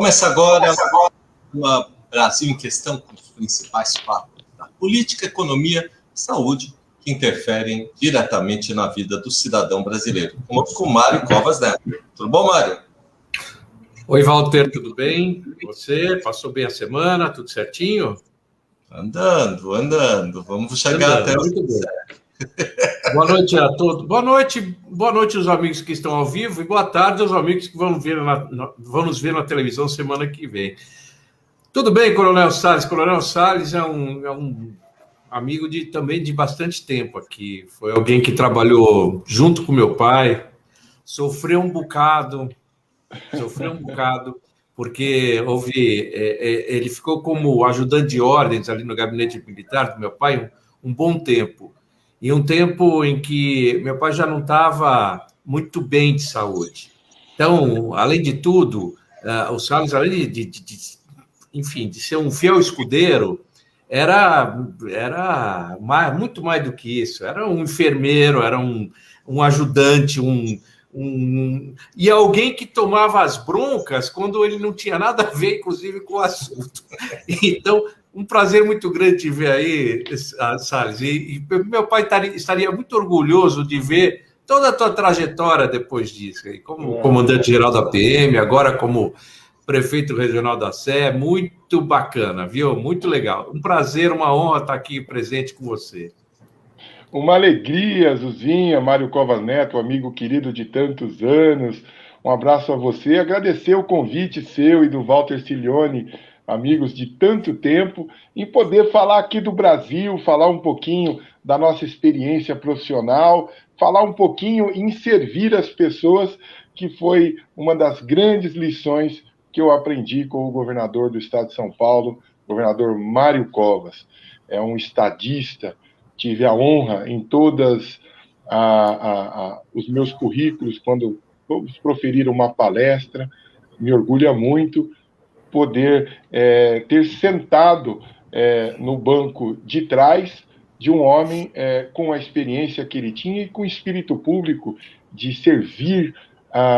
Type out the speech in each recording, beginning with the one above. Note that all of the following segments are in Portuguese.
Começa agora uma Brasil em Questão com os principais fatos da política, economia, saúde, que interferem diretamente na vida do cidadão brasileiro. Conosco o Mário Covas Neto. Tudo bom, Mário? Oi, Walter, tudo bem? Você? Passou bem a semana? Tudo certinho? Andando. Vamos chegar até muito bem. Boa noite a todos. Boa noite aos amigos que estão ao vivo e boa tarde aos amigos que vão nos ver na televisão semana que vem. Tudo bem, Coronel Salles? Coronel Salles é um amigo também de bastante tempo aqui. Foi alguém que trabalhou junto com meu pai, sofreu um bocado, porque ele ficou como ajudante de ordens ali no gabinete militar do meu pai um bom tempo. E um tempo em que meu pai já não estava muito bem de saúde. Então, além de tudo, o Salles, além de ser um fiel escudeiro, era muito mais do que isso. Era um enfermeiro, era um ajudante, e alguém que tomava as broncas quando ele não tinha nada a ver, inclusive, com o assunto. Então, um prazer muito grande te ver aí, Salles. E meu pai estaria muito orgulhoso de ver toda a tua trajetória depois disso, aí, como comandante-geral da PM, agora como prefeito regional da Sé. Muito bacana, viu? Muito legal. Um prazer, uma honra estar aqui presente com você. Uma alegria, Zuzinha, Mário Covas Neto, amigo querido de tantos anos. Um abraço a você. Agradecer o convite seu e do Walter Ciglione, amigos de tanto tempo, em poder falar aqui do Brasil, falar um pouquinho da nossa experiência profissional, falar um pouquinho em servir as pessoas, que foi uma das grandes lições que eu aprendi com o governador do estado de São Paulo, governador Mário Covas. É um estadista. Tive a honra em todos os meus currículos, quando vamos proferir uma palestra, me orgulha muito poder ter sentado no banco de trás de um homem com a experiência que ele tinha e com o espírito público de servir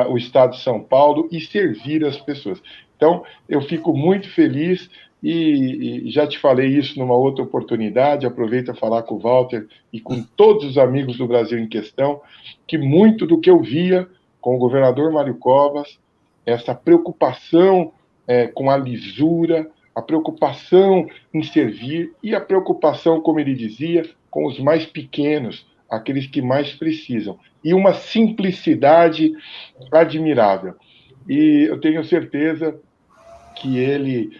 o Estado de São Paulo e servir as pessoas. Então, eu fico muito feliz. E já te falei isso numa outra oportunidade, aproveito a falar com o Walter e com todos os amigos do Brasil em Questão, que muito do que eu via com o governador Mário Covas, essa preocupação com a lisura, a preocupação em servir e a preocupação, como ele dizia, com os mais pequenos, aqueles que mais precisam. E uma simplicidade admirável. E eu tenho certeza que ele,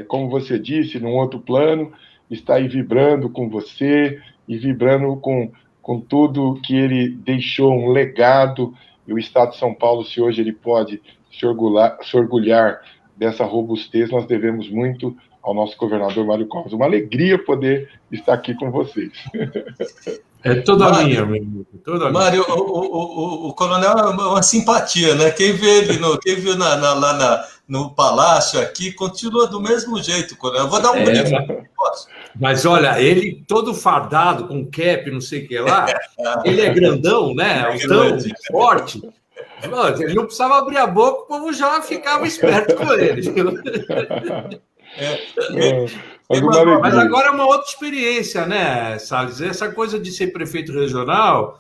como você disse, num outro plano, está aí vibrando com você e vibrando com tudo que ele deixou, um legado. E o Estado de São Paulo, se hoje ele pode se orgulhar dessa robustez, nós devemos muito ao nosso governador Mário Covas. Uma alegria poder estar aqui com vocês. É toda minha, meu amigo. Mário, o coronel é uma simpatia, né? Quem viu lá no palácio aqui, continua do mesmo jeito, coronel. Eu vou dar um brinco. Mas olha, ele todo fardado, com cap, não sei o que lá, ele é grandão, né? Tão forte. Ele não precisava abrir a boca, o povo já ficava esperto com ele. Mas agora é uma outra experiência, né, Salles? Essa coisa de ser prefeito regional,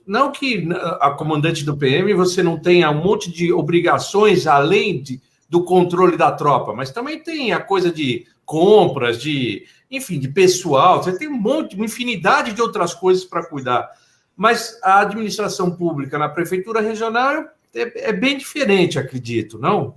não que a comandante do PM você não tenha um monte de obrigações além do controle da tropa, mas também tem a coisa de compras, de pessoal, você tem uma infinidade de outras coisas para cuidar. Mas a administração pública na prefeitura regional é bem diferente, acredito, não?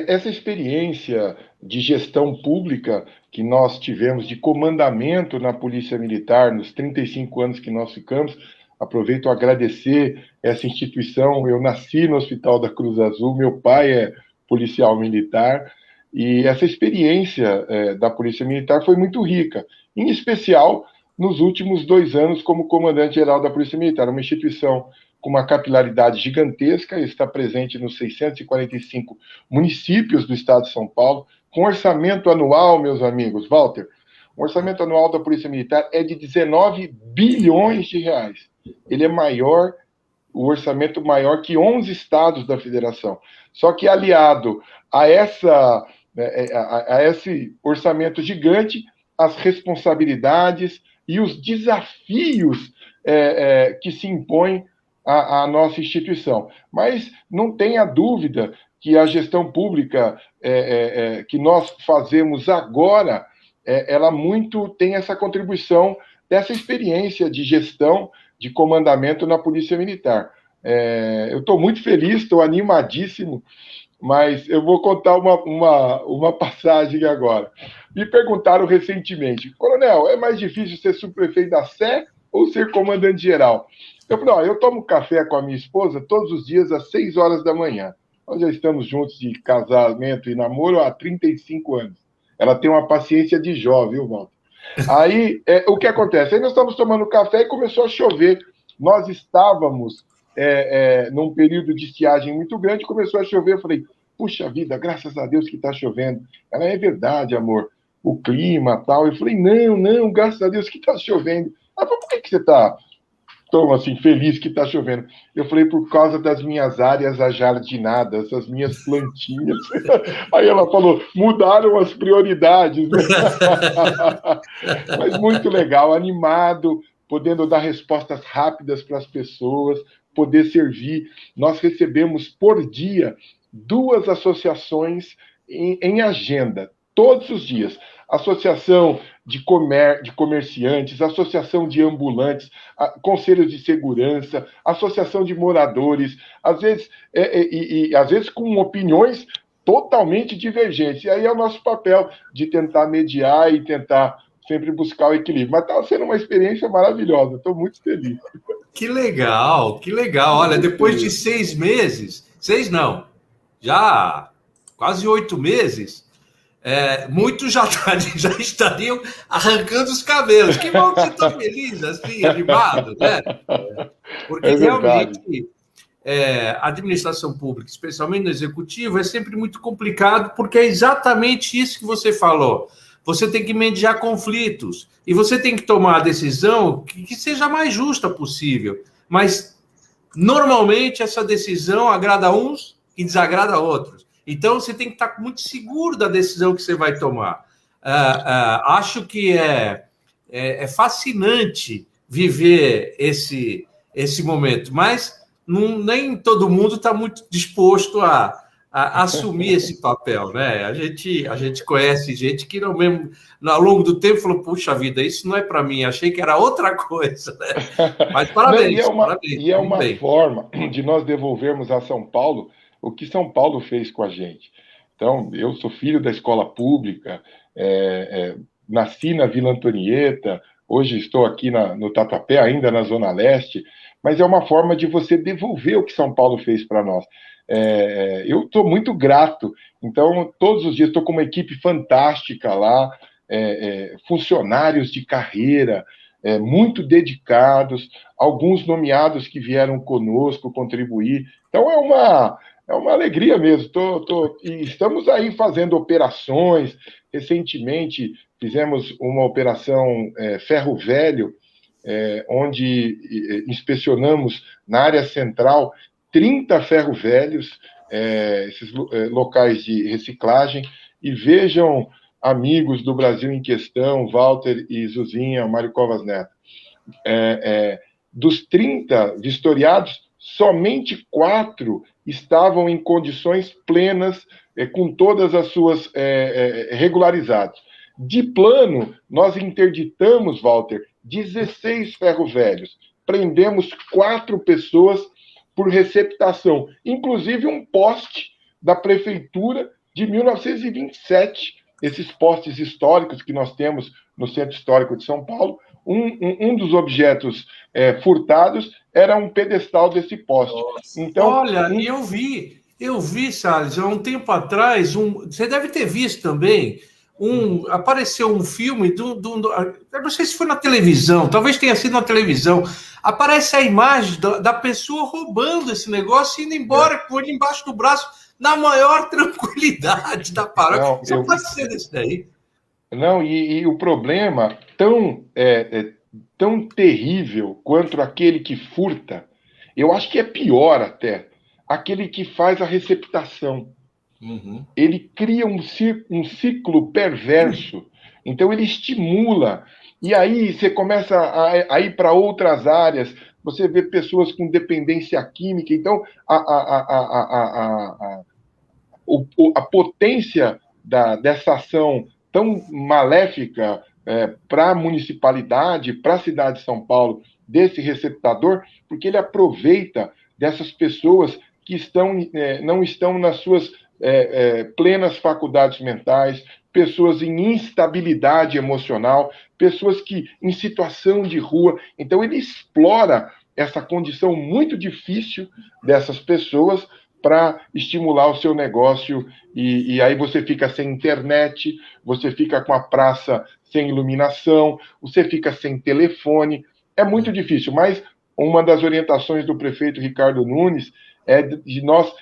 Essa experiência de gestão pública que nós tivemos de comandamento na Polícia Militar nos 35 anos que nós ficamos, aproveito a agradecer essa instituição. Eu nasci no Hospital da Cruz Azul, meu pai é policial militar, e essa experiência da Polícia Militar foi muito rica, em especial nos últimos 2 anos como comandante-geral da Polícia Militar, uma instituição com uma capilaridade gigantesca, está presente nos 645 municípios do estado de São Paulo, com orçamento anual, meus amigos, Walter, o orçamento anual da Polícia Militar é de 19 bilhões de reais. Ele é maior o orçamento maior que 11 estados da federação. Só que aliado a esse orçamento gigante, as responsabilidades e os desafios que se impõem à nossa instituição. Mas não tenha dúvida que a gestão pública que nós fazemos agora, ela muito tem essa contribuição dessa experiência de gestão, de comandamento na Polícia Militar. Eu estou muito feliz, estou animadíssimo, mas eu vou contar uma passagem agora. Me perguntaram recentemente, coronel, é mais difícil ser subprefeito da Sé ou ser comandante-geral? Eu falei, ó, eu tomo café com a minha esposa todos os dias às 6 horas da manhã. Nós já estamos juntos de casamento e namoro há 35 anos. Ela tem uma paciência de Jó, viu, Walter? Aí, o que acontece? Aí nós estamos tomando café e começou a chover. Nós estávamos num período de estiagem muito grande, começou a chover. Eu falei, puxa vida, graças a Deus que está chovendo. Ela, é verdade, amor, o clima tal. Eu falei, não, graças a Deus que está chovendo. Ela falou, por que você está tão assim, feliz que está chovendo? Eu falei, por causa das minhas áreas ajardinadas, as minhas plantinhas. Aí ela falou, mudaram as prioridades. Mas muito legal, animado, podendo dar respostas rápidas para as pessoas, poder servir. Nós recebemos por dia 2 associações em agenda, todos os dias. Associação de comerciantes, associação de ambulantes, conselhos de segurança, associação de moradores, às vezes, às vezes com opiniões totalmente divergentes. E aí é o nosso papel de tentar mediar e tentar sempre buscar o equilíbrio. Mas está sendo uma experiência maravilhosa, estou muito feliz. Que legal, que legal. Olha, depois de 6 meses, 6 não, já quase 8 meses, muitos já estariam arrancando os cabelos. Que bom que você está feliz, assim, animado, né? Porque realmente a administração pública, especialmente no executivo, é sempre muito complicado, porque é exatamente isso que você falou. Você tem que mediar conflitos e você tem que tomar a decisão que seja a mais justa possível. Mas, normalmente, essa decisão agrada a uns e desagrada a outros. Então, você tem que estar muito seguro da decisão que você vai tomar. Acho que é fascinante viver esse momento, mas nem todo mundo está muito disposto a assumir esse papel, né? A gente conhece gente que não mesmo, ao longo do tempo falou, puxa vida, isso não é para mim, achei que era outra coisa, né? Mas parabéns. E é uma forma de nós devolvermos a São Paulo o que São Paulo fez com a gente. Então, eu sou filho da escola pública, nasci na Vila Antonieta, hoje estou aqui no Tatuapé, ainda na Zona Leste, mas é uma forma de você devolver o que São Paulo fez para nós. Eu estou muito grato, então todos os dias estou com uma equipe fantástica lá, funcionários de carreira, muito dedicados, alguns nomeados que vieram conosco contribuir, então é uma alegria mesmo, e estamos aí fazendo operações. Recentemente fizemos uma operação Ferro Velho, onde inspecionamos na área central 30 ferro velhos, esses locais de reciclagem, e vejam, amigos do Brasil em questão, Walter e Zuzinha, Mário Covas Neto, dos 30 vistoriados, somente 4 estavam em condições plenas, com todas as suas regularizadas. De plano, nós interditamos, Walter, 16 ferro velhos, prendemos 4 pessoas por receptação, inclusive um poste da prefeitura de 1927, esses postes históricos que nós temos no Centro Histórico de São Paulo. Um dos objetos furtados era um pedestal desse poste. Então, olha, eu vi, Salles, há um tempo atrás, você deve ter visto também, apareceu um filme, eu não sei se foi na televisão, talvez tenha sido na televisão, aparece a imagem da pessoa roubando esse negócio e indo embora com ele embaixo do braço, na maior tranquilidade da paróquia. Só pode ser desse daí. Não, e o problema tão terrível quanto aquele que furta Eu acho que é pior até aquele que faz a receptação. Ele cria um ciclo perverso. Então, ele estimula. E aí você começa a ir para outras áreas. Você vê pessoas com dependência química. Então, a potência dessa ação tão maléfica para a municipalidade, para a cidade de São Paulo, desse receptador, porque ele aproveita dessas pessoas que não estão nas suas plenas faculdades mentais, pessoas em instabilidade emocional, pessoas que em situação de rua. Então, ele explora essa condição muito difícil dessas pessoas para estimular o seu negócio, e aí você fica sem internet, você fica com a praça sem iluminação, você fica sem telefone. É muito difícil, mas uma das orientações do prefeito Ricardo Nunes é de nós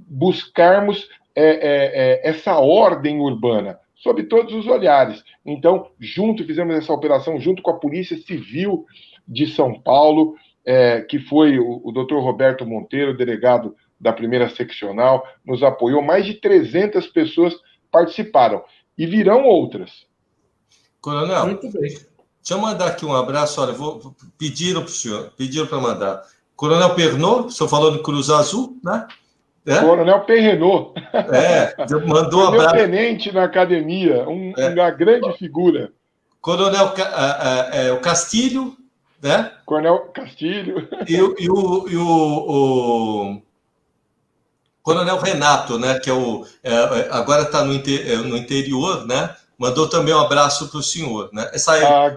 buscarmos essa ordem urbana, sob todos os olhares. Então, fizemos essa operação junto com a Polícia Civil de São Paulo, que foi o doutor Roberto Monteiro, delegado da primeira seccional, nos apoiou. Mais de 300 pessoas participaram. E virão outras. Coronel, muito bem. Deixa eu mandar aqui um abraço. Olha, pediram para o senhor, pediram para mandar. Coronel Pernot, o senhor falou no Cruz Azul, né? Coronel Perrenot. Mandou um abraço. Meu tenente na academia, uma grande figura. Coronel o Castilho, né? Coronel Castilho. E o Coronel Renato, né? Que agora está no interior, né? Mandou também um abraço para o senhor, né?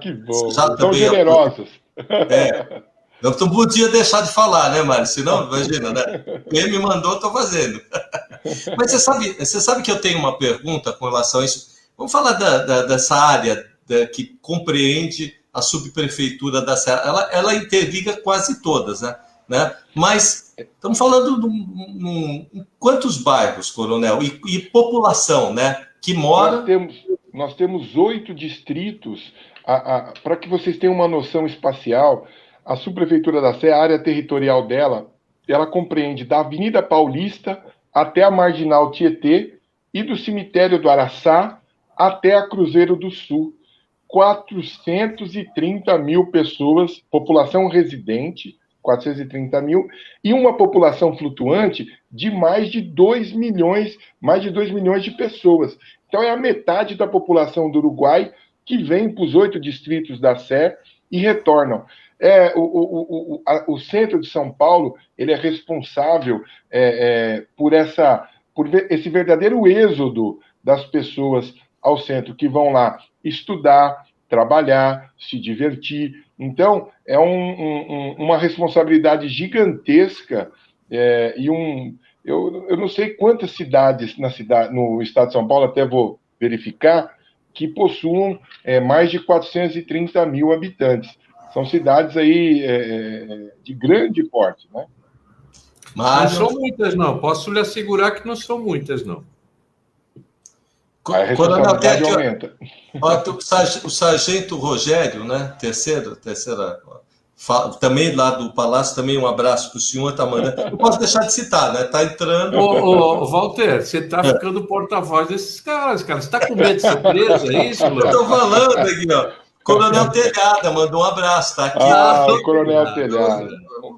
Que bom. São generosos. Eu não podia deixar de falar, né, Mário? Senão, imagina, né? Quem me mandou, estou fazendo. Mas você sabe que eu tenho uma pergunta com relação a isso. Vamos falar dessa área que compreende a subprefeitura da Serra. Ela interliga quase todas, né? Mas estamos falando em quantos bairros, Coronel? E população, né? Que mora... Nós temos 8 distritos. Para que vocês tenham uma noção espacial, a subprefeitura da Sé, a área territorial dela, ela compreende da Avenida Paulista até a Marginal Tietê e do Cemitério do Araçá até a Cruzeiro do Sul. 430 mil pessoas, população residente, 430 mil, e uma população flutuante de mais de 2 milhões de pessoas. Então, é a metade da população do Uruguai que vem para os 8 distritos da Sé e retornam. O centro de São Paulo, ele é responsável por esse verdadeiro êxodo das pessoas ao centro, que vão lá estudar, trabalhar, se divertir. Então, é uma responsabilidade gigantesca eu não sei quantas cidades no estado de São Paulo, até vou verificar, que possuam mais de 430 mil habitantes. São cidades aí de grande porte, né? Mas não são muitas, não. Posso lhe assegurar que não são muitas, não. A responsabilidade aumenta. O sargento Rogério, né? Terceira, também lá do Palácio, também um abraço para o senhor, tá mandando. Não posso deixar de citar, né? Tá entrando. Walter, você está ficando porta-voz desses caras, cara. Você está com medo de ser preso, é isso, Léo? Eu estou falando aqui, ó. Coronel Telhada mandou um abraço, tá aqui. O Coronel Telhada.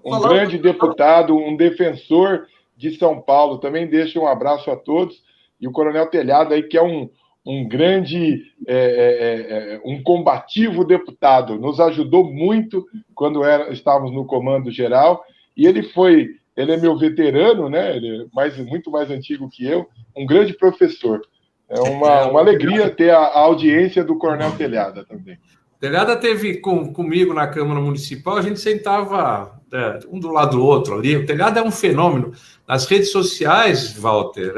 Um grande deputado, um defensor de São Paulo. Também deixa um abraço a todos. E o Coronel Telhada aí, que é um grande, um combativo deputado, nos ajudou muito quando estávamos no comando geral, e ele é meu veterano, né? Ele é muito mais antigo que eu, um grande professor. É uma alegria ter a audiência do Coronel Telhada também. Telhada teve comigo na Câmara Municipal, a gente sentava um do lado do outro ali. O Telhada é um fenômeno. Nas redes sociais, Walter,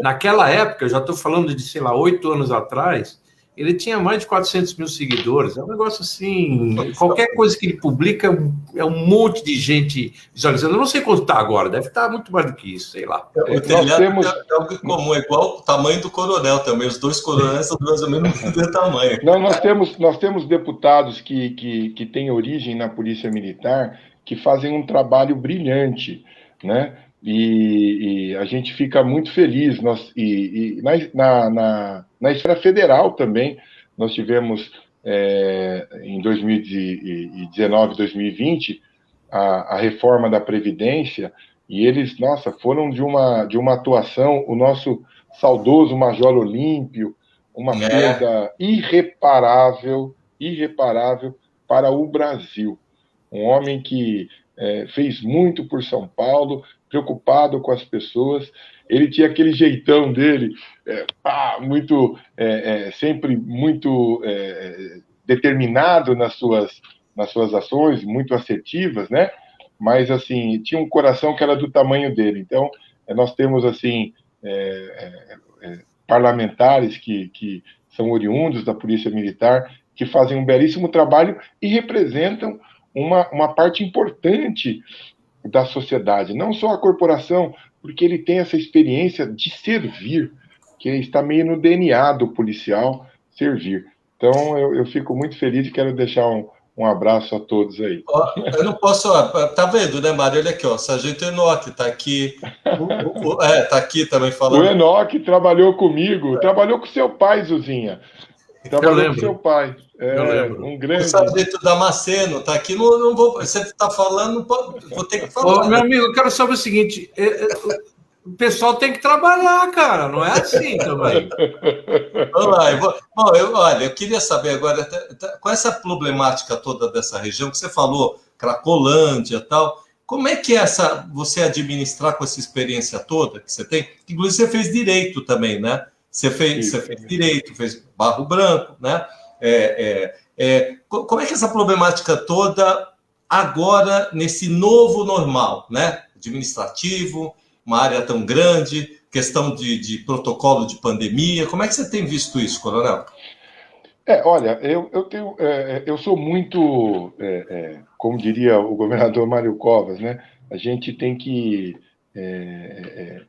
naquela época, eu já estou falando de, sei lá, 8 anos atrás, ele tinha mais de 400 mil seguidores. É um negócio assim, qualquer coisa que ele publica é um monte de gente visualizando. Eu não sei quanto está agora, deve estar muito mais do que isso, sei lá. O Telhada é algo comum, é igual o tamanho do coronel também. Os dois coronéis são mais ou menos do tamanho. Não, nós temos deputados que têm origem na Polícia Militar, que fazem um trabalho brilhante, né? E a gente fica muito feliz. Na esfera federal também, nós tivemos, em 2019, 2020, a reforma da Previdência, e eles, nossa, foram de uma atuação, o nosso saudoso Major Olímpio, uma perda irreparável para o Brasil. Um homem que fez muito por São Paulo, preocupado com as pessoas. Ele tinha aquele jeitão dele, sempre muito determinado nas suas ações, muito assertivas, né? Mas, assim, tinha um coração que era do tamanho dele. Então, nós temos, assim, parlamentares que são oriundos da Polícia Militar, que fazem um belíssimo trabalho e representam uma parte importante da sociedade, não só a corporação, porque ele tem essa experiência de servir, que está meio no DNA do policial, servir. Então, eu fico muito feliz e quero deixar um abraço a todos aí. Eu não posso... Tá vendo, né, Mário? Olha aqui, ó, Sargento Enoque tá aqui. Tá aqui também falando. O Enoque trabalhou comigo, trabalhou com seu pai, Zuzinha. Trabalhou com seu pai. Eu lembro. Um grande... O Sargento Damasceno está aqui, não vou... Você está falando, vou ter que falar. Meu amigo, eu quero saber o seguinte, o pessoal tem que trabalhar, cara, não é assim também. Vamos lá, olha, eu queria saber agora, com essa problemática toda dessa região, que você falou, Cracolândia e tal, como é que é você administrar com essa experiência toda que você tem? Inclusive, você fez direito também, né? Você fez direito, fez Barro Branco, né? Como é que essa problemática toda agora, nesse novo normal, né? Administrativo, uma área tão grande, questão de protocolo de pandemia, como é que você tem visto isso, Coronel? Olha, eu sou muito, como diria o governador Mário Covas, né? A gente tem que...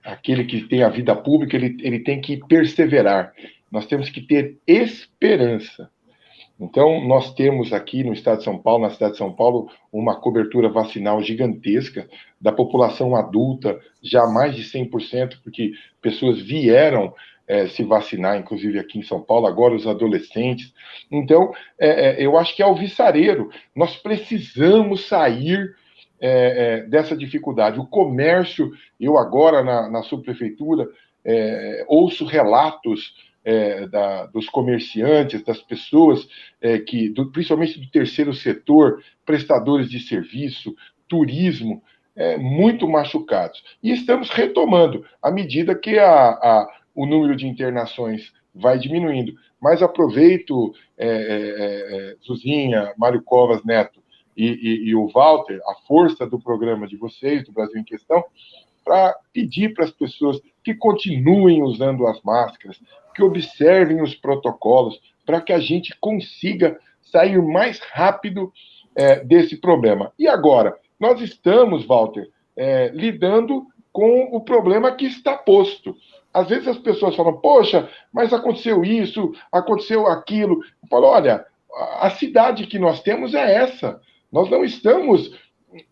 aquele que tem a vida pública, ele tem que perseverar. Nós temos que ter esperança. Então, nós temos aqui no estado de São Paulo, na cidade de São Paulo, uma cobertura vacinal gigantesca da população adulta, já mais de 100%, porque pessoas vieram se vacinar, inclusive aqui em São Paulo, agora os adolescentes. Então, eu acho que é alvissareiro. Nós precisamos sair dessa dificuldade. O comércio, eu agora na subprefeitura, ouço relatos dos comerciantes, das pessoas, principalmente do terceiro setor, prestadores de serviço, turismo, muito machucados. E estamos retomando, à medida que o número de internações vai diminuindo. Mas aproveito, Zuzinha, Mário Covas Neto e o Walter, a força do programa de vocês, do Brasil em Questão, para pedir para as pessoas que continuem usando as máscaras, que observem os protocolos, para que a gente consiga sair mais rápido desse problema. E agora, nós estamos, Walter, lidando com o problema que está posto. Às vezes as pessoas falam, poxa, mas aconteceu isso, aconteceu aquilo. Eu falo, olha, a cidade que nós temos é essa. Nós não estamos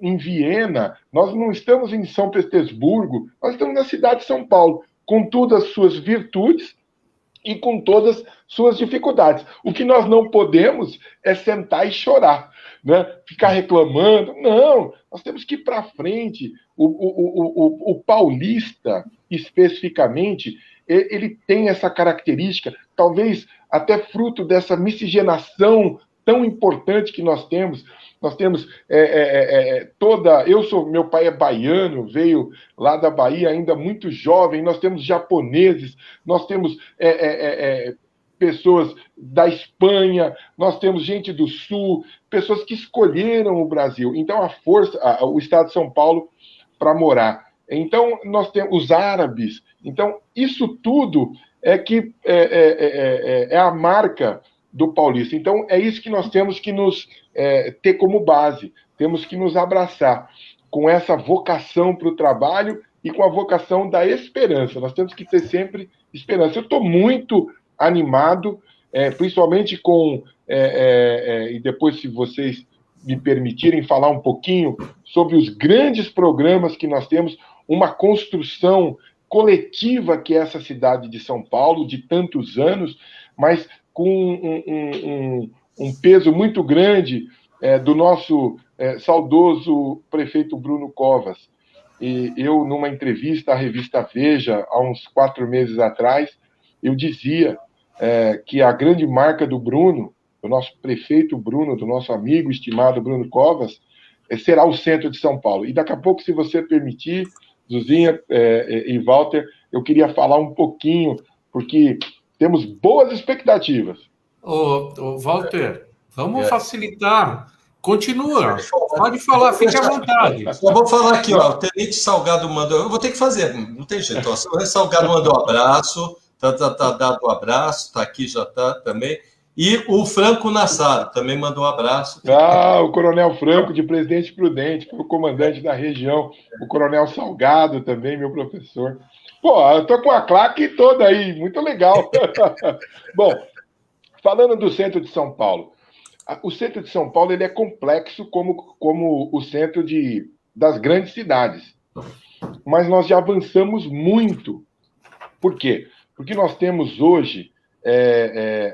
em Viena, nós não estamos em São Petersburgo, nós estamos na cidade de São Paulo, com todas as suas virtudes e com todas as suas dificuldades. O que nós não podemos é sentar e chorar, né? Ficar reclamando. Não, nós temos que ir para frente. O paulista, especificamente, ele tem essa característica, talvez até fruto dessa miscigenação tão importante que nós temos. Nós temos meu pai é baiano, veio lá da Bahia ainda muito jovem, nós temos japoneses, nós temos pessoas da Espanha, nós temos gente do Sul, pessoas que escolheram o Brasil. Então, o Estado de São Paulo para morar. Então, nós temos os árabes. Então, isso tudo é a marca do paulista. Então, é isso que nós temos que nos ter como base. Temos que nos abraçar com essa vocação para o trabalho e com a vocação da esperança. Nós temos que ter sempre esperança. Eu estou muito animado, principalmente com... e depois, se vocês me permitirem falar um pouquinho sobre os grandes programas que nós temos, uma construção coletiva que é essa cidade de São Paulo, de tantos anos, mas com um peso muito grande do nosso saudoso prefeito Bruno Covas. E eu, numa entrevista à revista Veja, há uns 4 meses atrás, eu dizia que a grande marca do Bruno, do nosso prefeito Bruno, do nosso amigo estimado Bruno Covas, será o centro de São Paulo. E daqui a pouco, se você permitir, Zuzinha e Walter, eu queria falar um pouquinho, porque temos boas expectativas. Walter, vamos facilitar. Continua, pode falar, fique à vontade. Eu vou falar aqui, ó, o Tenente Salgado mandou, eu vou ter que fazer, não tem jeito, ó, o Tenente Salgado mandou um abraço, tá dado um abraço, tá aqui, já tá também, e o Franco Nassaro também mandou um abraço. O Coronel Franco, de Presidente Prudente, foi o comandante da região, o Coronel Salgado também, meu professor. Pô, eu tô com a claque toda aí, muito legal. Bom, falando do centro de São Paulo, o centro de São Paulo ele é complexo como o centro das grandes cidades. Mas nós já avançamos muito. Por quê? Porque nós temos hoje,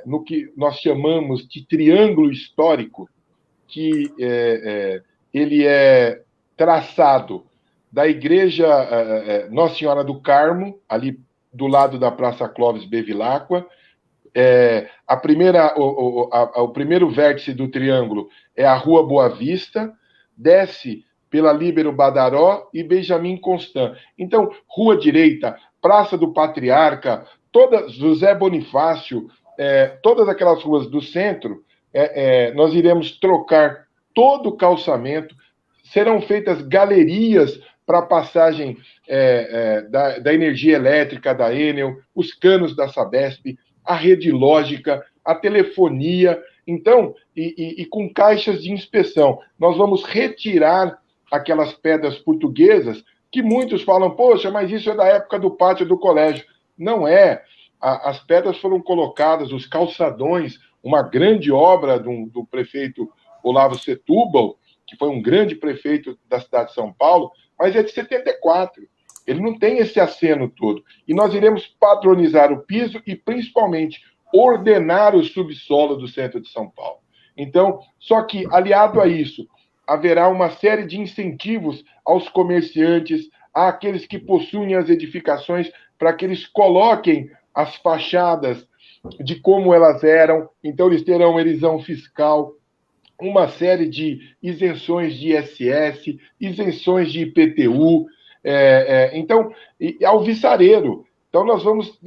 no que nós chamamos de triângulo histórico, que ele é traçado da Igreja Nossa Senhora do Carmo, ali do lado da Praça Clóvis Bevilacqua. O primeiro vértice do triângulo é a Rua Boa Vista, desce pela Líbero Badaró e Benjamin Constant. Então, Rua Direita, Praça do Patriarca, José Bonifácio, todas aquelas ruas do centro, nós iremos trocar todo o calçamento, serão feitas galerias para a passagem da energia elétrica da Enel, os canos da Sabesp, a rede lógica, a telefonia, então, e com caixas de inspeção. Nós vamos retirar aquelas pedras portuguesas que muitos falam, poxa, mas isso é da época do pátio do colégio. Não é. As pedras foram colocadas, os calçadões, uma grande obra do prefeito Olavo Setúbal, que foi um grande prefeito da cidade de São Paulo, mas é de 74. Ele não tem esse aceno todo. E nós iremos padronizar o piso e, principalmente, ordenar o subsolo do centro de São Paulo. Então, só que, aliado a isso, haverá uma série de incentivos aos comerciantes, àqueles que possuem as edificações, para que eles coloquem as fachadas de como elas eram. Então, eles terão elisão fiscal, uma série de isenções de ISS, isenções de IPTU, então, alvissareiro. Então, nós vamos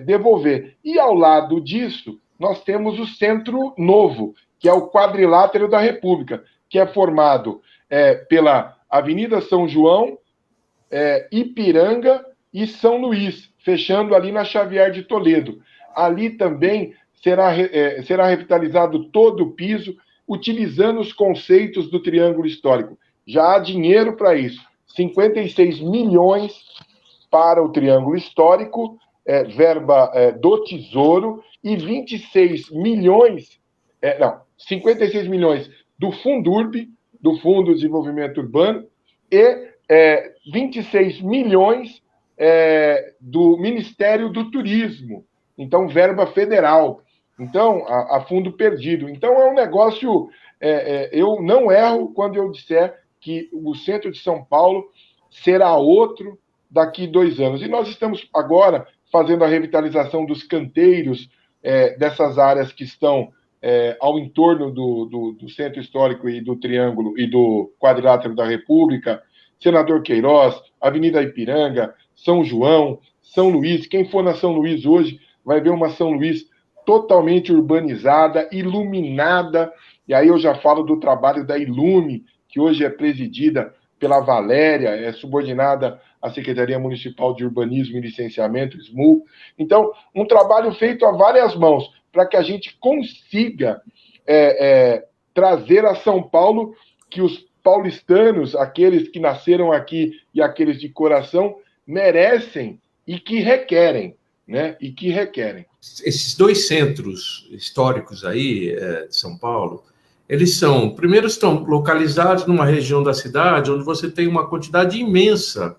devolver. E, ao lado disso, nós temos o Centro Novo, que é o Quadrilátero da República, que é formado pela Avenida São João, Ipiranga e São Luís, fechando ali na Xavier de Toledo. Ali também será revitalizado todo o piso, utilizando os conceitos do Triângulo Histórico. Já há dinheiro para isso. 56 milhões para o Triângulo Histórico, verba do Tesouro, e 26 milhões, 56 milhões do Fundurb, do Fundo de Desenvolvimento Urbano, e 26 milhões do Ministério do Turismo, então verba federal, então a fundo perdido. Então é um negócio, eu não erro quando eu disser que o centro de São Paulo será outro daqui 2 anos. E nós estamos agora fazendo a revitalização dos canteiros dessas áreas que estão ao entorno do Centro Histórico e do Triângulo e do Quadrilátero da República, Senador Queiroz, Avenida Ipiranga, São João, São Luís. Quem for na São Luís hoje vai ver uma São Luís totalmente urbanizada, iluminada, e aí eu já falo do trabalho da Ilume, que hoje é presidida pela Valéria, é subordinada à Secretaria Municipal de Urbanismo e Licenciamento, SMU. Então, um trabalho feito a várias mãos, para que a gente consiga trazer a São Paulo que os paulistanos, aqueles que nasceram aqui e aqueles de coração, merecem e que requerem, né? E que requerem. Esses 2 centros históricos aí de São Paulo, Primeiro, estão localizados numa região da cidade onde você tem uma quantidade imensa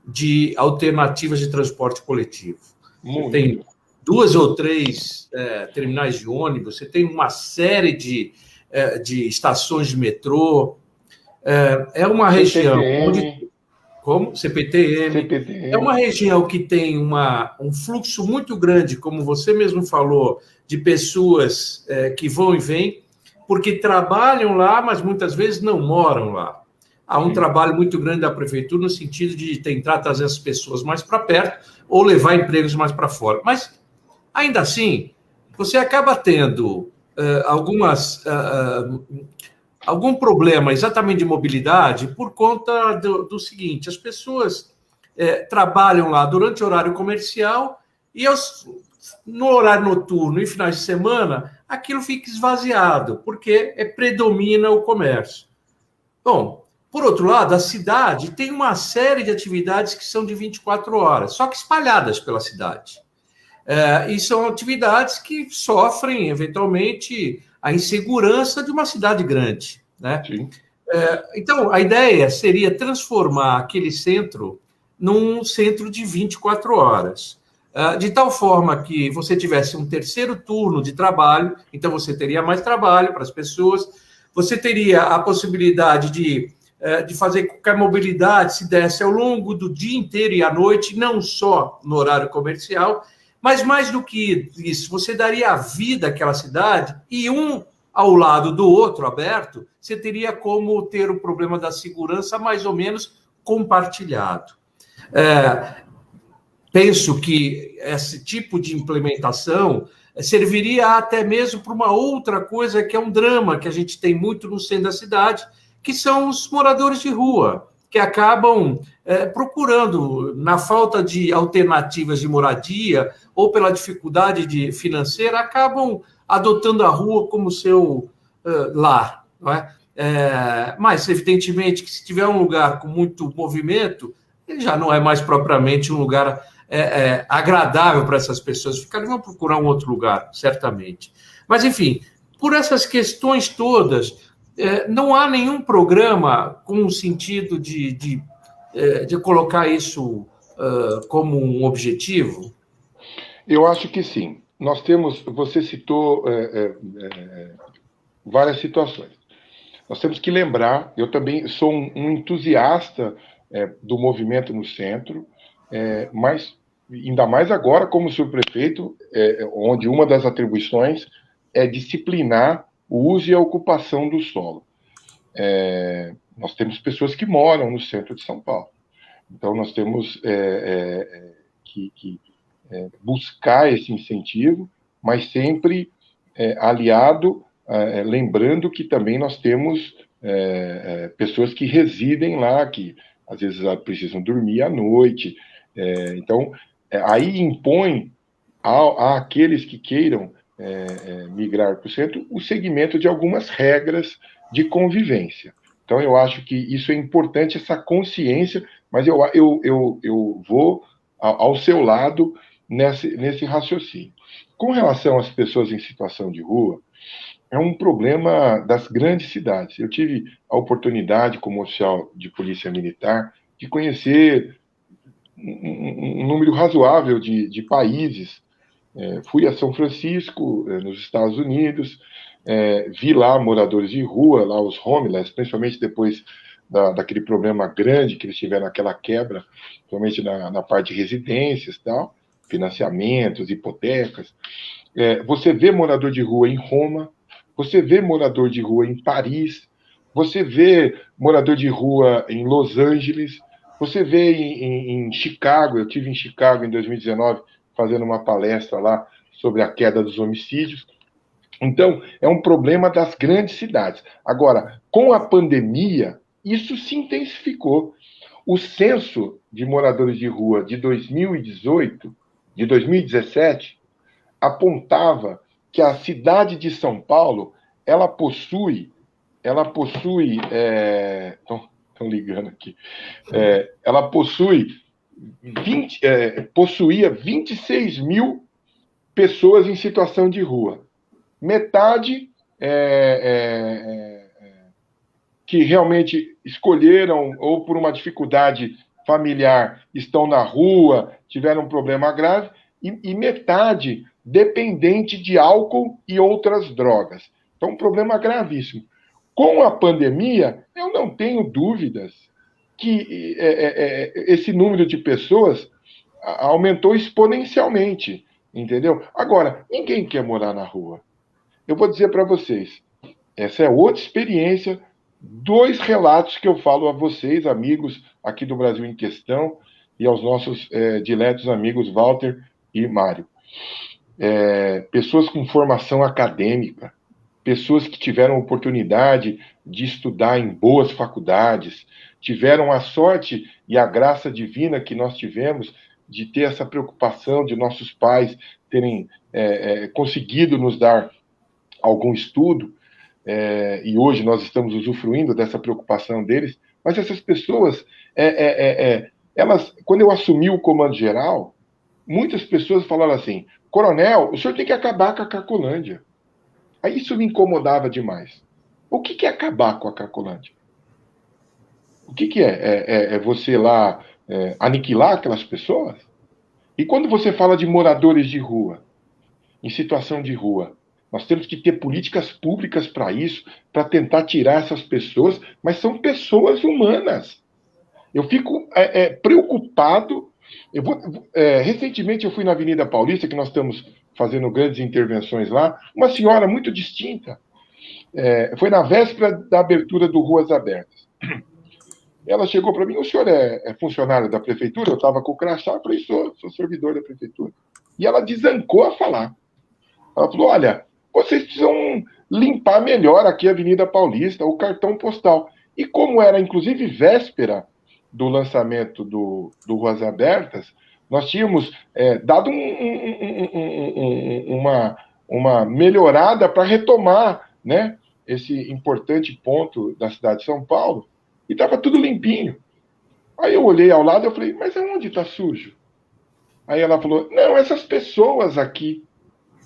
de alternativas de transporte coletivo. Você tem 2 ou 3 terminais de ônibus, você tem uma série de estações de metrô. É uma região onde... Como? CPTM. É uma região que tem um fluxo muito grande, como você mesmo falou, de pessoas que vão e vêm, porque trabalham lá, mas muitas vezes não moram lá. Há um trabalho muito grande da prefeitura no sentido de tentar trazer as pessoas mais para perto ou levar empregos mais para fora. Mas, ainda assim, você acaba tendo algum problema exatamente de mobilidade por conta do seguinte: as pessoas trabalham lá durante o horário comercial e no horário noturno e finais de semana, aquilo fica esvaziado, porque predomina o comércio. Bom, por outro lado, a cidade tem uma série de atividades que são de 24 horas, só que espalhadas pela cidade. E são atividades que sofrem, eventualmente, a insegurança de uma cidade grande, né? Então, a ideia seria transformar aquele centro num centro de 24 horas, de tal forma que você tivesse um terceiro turno de trabalho, então você teria mais trabalho para as pessoas, você teria a possibilidade de fazer com que a mobilidade se desse ao longo do dia inteiro e à noite, não só no horário comercial, mas mais do que isso, você daria a vida àquela cidade e um ao lado do outro aberto, você teria como ter o problema da segurança mais ou menos compartilhado. Penso que esse tipo de implementação serviria até mesmo para uma outra coisa que é um drama que a gente tem muito no centro da cidade, que são os moradores de rua, que acabam procurando, na falta de alternativas de moradia ou pela dificuldade financeira, acabam adotando a rua como seu lar, não é? Mas, evidentemente, que se tiver um lugar com muito movimento, ele já não é mais propriamente um lugar agradável para essas pessoas ficarem, vão procurar um outro lugar, certamente. Mas, enfim, por essas questões todas, não há nenhum programa com o sentido de colocar isso como um objetivo? Eu acho que sim. Nós temos, você citou várias situações. Nós temos que lembrar, eu também sou um entusiasta do movimento no centro, mas ainda mais agora como subprefeito, onde uma das atribuições é disciplinar o uso e a ocupação do solo. Nós temos pessoas que moram no centro de São Paulo. Então, nós temos que buscar esse incentivo, mas sempre aliado, lembrando que também nós temos pessoas que residem lá, que às vezes precisam dormir à noite. Então, aí impõe àqueles que queiram migrar para o centro o seguimento de algumas regras de convivência. Então, eu acho que isso é importante, essa consciência, mas eu vou ao seu lado nesse raciocínio. Com relação às pessoas em situação de rua, é um problema das grandes cidades. Eu tive a oportunidade, como oficial de polícia militar, de conhecer um número razoável de países. Fui a São Francisco, nos Estados Unidos, vi lá moradores de rua, lá os homeless, principalmente depois daquele problema grande que eles tiveram, aquela quebra, principalmente na parte de residências e tal, financiamentos, hipotecas. Você vê morador de rua em Roma, você vê morador de rua em Paris, você vê morador de rua em Los Angeles, você vê em Chicago. Eu estive em Chicago em 2019 fazendo uma palestra lá sobre a queda dos homicídios. Então, é um problema das grandes cidades. Agora, com a pandemia, isso se intensificou. O censo de moradores de rua de 2017, apontava que a cidade de São Paulo, ela possui, estão ligando aqui, ela possuía 26 mil pessoas em situação de rua. Metade que realmente escolheram, ou por uma dificuldade familiar, estão na rua, tiveram um problema grave, e metade dependente de álcool e outras drogas. Então, um problema gravíssimo. Com a pandemia, eu não tenho dúvidas que esse número de pessoas aumentou exponencialmente, entendeu? Agora, ninguém quer morar na rua. Eu vou dizer para vocês, essa é outra experiência, 2 relatos que eu falo a vocês, amigos aqui do Brasil em Questão, e aos nossos diletos amigos Walter e Mário. Pessoas com formação acadêmica, pessoas que tiveram oportunidade de estudar em boas faculdades, tiveram a sorte e a graça divina que nós tivemos de ter essa preocupação de nossos pais terem conseguido nos dar algum estudo, e hoje nós estamos usufruindo dessa preocupação deles, mas essas pessoas, elas, quando eu assumi o comando geral, muitas pessoas falaram assim: Coronel, o senhor tem que acabar com a Cracolândia. Aí isso me incomodava demais. O que é acabar com a Cracolândia? O que é? É você lá aniquilar aquelas pessoas? E quando você fala de moradores de rua, em situação de rua, nós temos que ter políticas públicas para isso, para tentar tirar essas pessoas, mas são pessoas humanas. Eu fico preocupado. Recentemente eu fui na Avenida Paulista, que nós estamos fazendo grandes intervenções lá, uma senhora muito distinta, foi na véspera da abertura do Ruas Abertas. Ela chegou para mim: o senhor é funcionário da prefeitura? Eu estava com o crachá, eu falei: sou servidor da prefeitura. E ela desancou a falar. Ela falou: olha, vocês precisam limpar melhor aqui a Avenida Paulista, o cartão postal. E como era, inclusive, véspera do lançamento do Ruas Abertas, nós tínhamos dado uma melhorada para retomar, né, esse importante ponto da cidade de São Paulo, e estava tudo limpinho. Aí eu olhei ao lado e falei: mas aonde está sujo? Aí ela falou: não, essas pessoas aqui.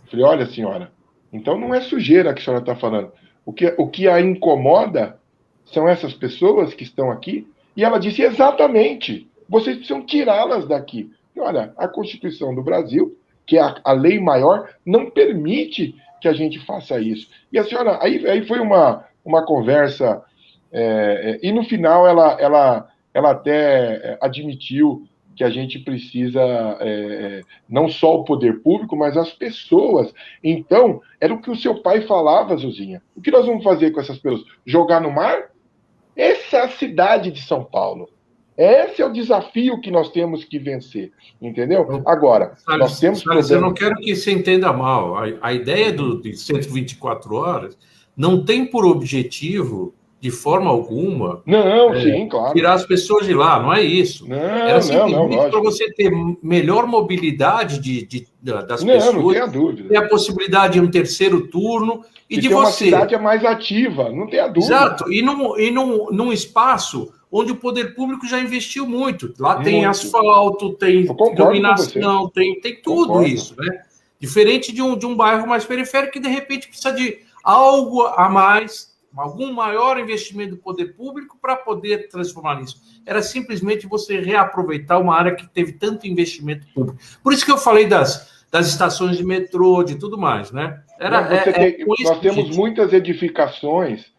Eu falei: olha, senhora, então não é sujeira que a senhora está falando. O que a incomoda são essas pessoas que estão aqui. E ela disse: exatamente, vocês precisam tirá-las daqui. E olha, a Constituição do Brasil, que é a lei maior, não permite que a gente faça isso. E a senhora, aí foi uma conversa, e no final ela até admitiu que a gente precisa, não só o poder público, mas as pessoas. Então, era o que o seu pai falava, Zuzinha. O que nós vamos fazer com essas pessoas? Jogar no mar? Essa é a cidade de São Paulo. Esse é o desafio que nós temos que vencer, entendeu? Agora, nós temos problemas. Eu não quero que você entenda mal. A ideia de 124 horas não tem por objetivo, de forma alguma, sim, claro, tirar as pessoas de lá, não é isso. Era simplesmente para você ter melhor mobilidade das pessoas, não tenha dúvida. Ter a possibilidade de um terceiro turno e de ter você. Uma cidade mais ativa, não tenha dúvida. Exato, e num espaço onde o poder público já investiu muito. Lá tem asfalto, tem iluminação, tem tudo Concordo. Isso, né? Diferente de um bairro mais periférico que, de repente, precisa de algo a mais, algum maior investimento do poder público para poder transformar nisso. Era simplesmente você reaproveitar uma área que teve tanto investimento público. Por isso que eu falei das estações de metrô, de tudo mais, né? Nós temos muitas edificações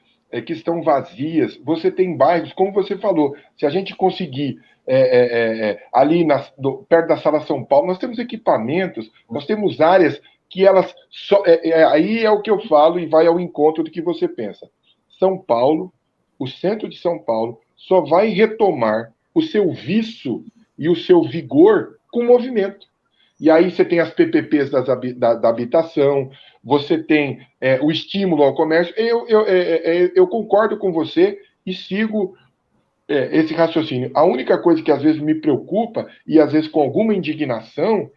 que estão vazias. Você tem bairros, como você falou, se a gente conseguir ali perto da Sala São Paulo, nós temos equipamentos, nós temos áreas que elas... aí é o que eu falo e vai ao encontro do que você pensa. São Paulo, o centro de São Paulo, só vai retomar o seu viço e o seu vigor com movimento. E aí você tem as PPPs da habitação, você tem o estímulo ao comércio. Eu concordo com você e sigo esse raciocínio. A única coisa que às vezes me preocupa, e às vezes com alguma indignação,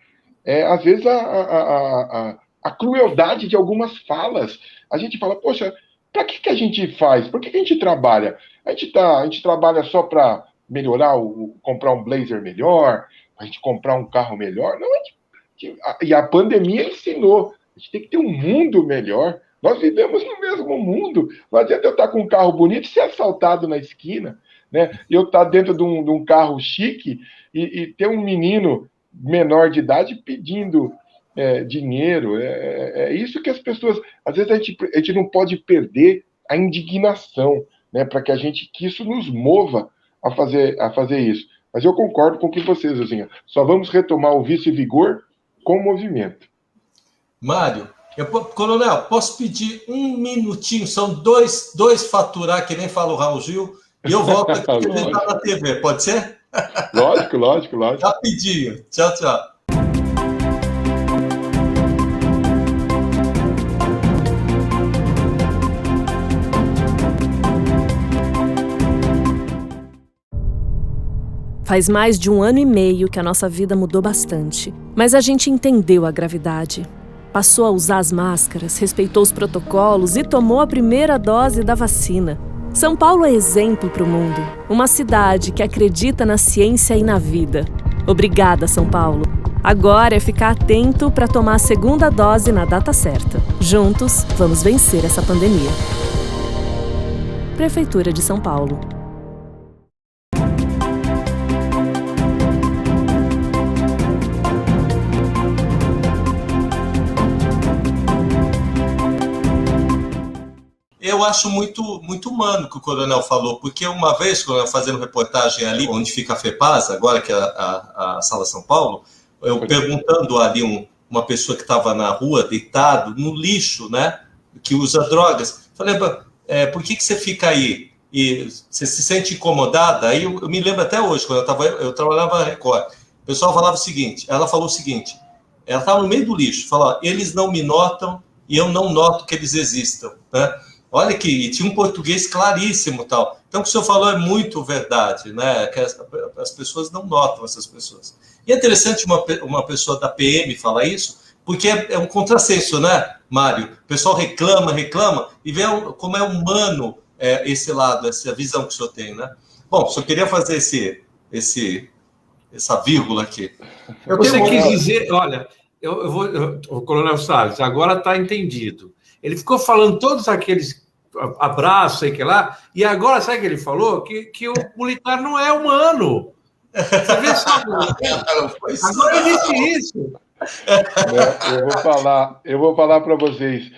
às vezes a crueldade de algumas falas. A gente fala: poxa, para que a gente faz? Por que a gente trabalha? A gente trabalha só para melhorar, comprar um blazer melhor, a gente comprar um carro melhor? Não, e a pandemia ensinou. A gente tem que ter um mundo melhor, Nós vivemos no mesmo mundo. Não adianta eu estar com um carro bonito e ser assaltado na esquina, né? E eu estar dentro de um carro chique e ter um menino menor de idade pedindo dinheiro. É isso que as pessoas... Às vezes a gente não pode perder a indignação, né? Para que isso nos mova a fazer isso. Mas eu concordo com o que vocês, Zuzinha. Só vamos retomar o vice-vigor com o movimento. Mário, Coronel, posso pedir um minutinho? São dois faturar, que nem fala o Raul Gil, e eu volto aqui que ele está na TV, pode ser? Lógico, lógico, lógico. Rapidinho. Tchau, tchau. Faz mais de 1 ano e meio que a nossa vida mudou bastante, mas a gente entendeu a gravidade. Passou a usar as máscaras, respeitou os protocolos e tomou a primeira dose da vacina. São Paulo é exemplo para o mundo. Uma cidade que acredita na ciência e na vida. Obrigada, São Paulo. Agora é ficar atento para tomar a segunda dose na data certa. Juntos, vamos vencer essa pandemia. Prefeitura de São Paulo. Eu acho muito humano o que o Coronel falou, porque uma vez, Coronel, fazendo reportagem ali, onde fica a FEPAS, agora que é a Sala São Paulo, eu perguntando ali uma pessoa que estava na rua, deitado, no lixo, né, que usa drogas, falei, por que você fica aí? E você se sente incomodada? Aí eu me lembro até hoje, quando eu trabalhava na Record, o pessoal falava o seguinte, ela falou o seguinte, ela estava no meio do lixo, falou, eles não me notam e eu não noto que eles existam, né? Olha que tinha um português claríssimo tal. Então, o que o senhor falou é muito verdade, né? Que as pessoas não notam essas pessoas. E é interessante uma pessoa da PM falar isso, porque é um contrassenso, né, Mário? O pessoal reclama e vê como é humano esse lado, essa visão que o senhor tem, né? Bom, só queria fazer essa vírgula aqui. Você quis dizer, olha, o Coronel Salles, agora está entendido. Ele ficou falando todos aqueles abraços, sei que lá, e agora, sabe o que ele falou? Que o militar não é humano. Você vê só. Agora ele disse isso. Eu vou falar para vocês.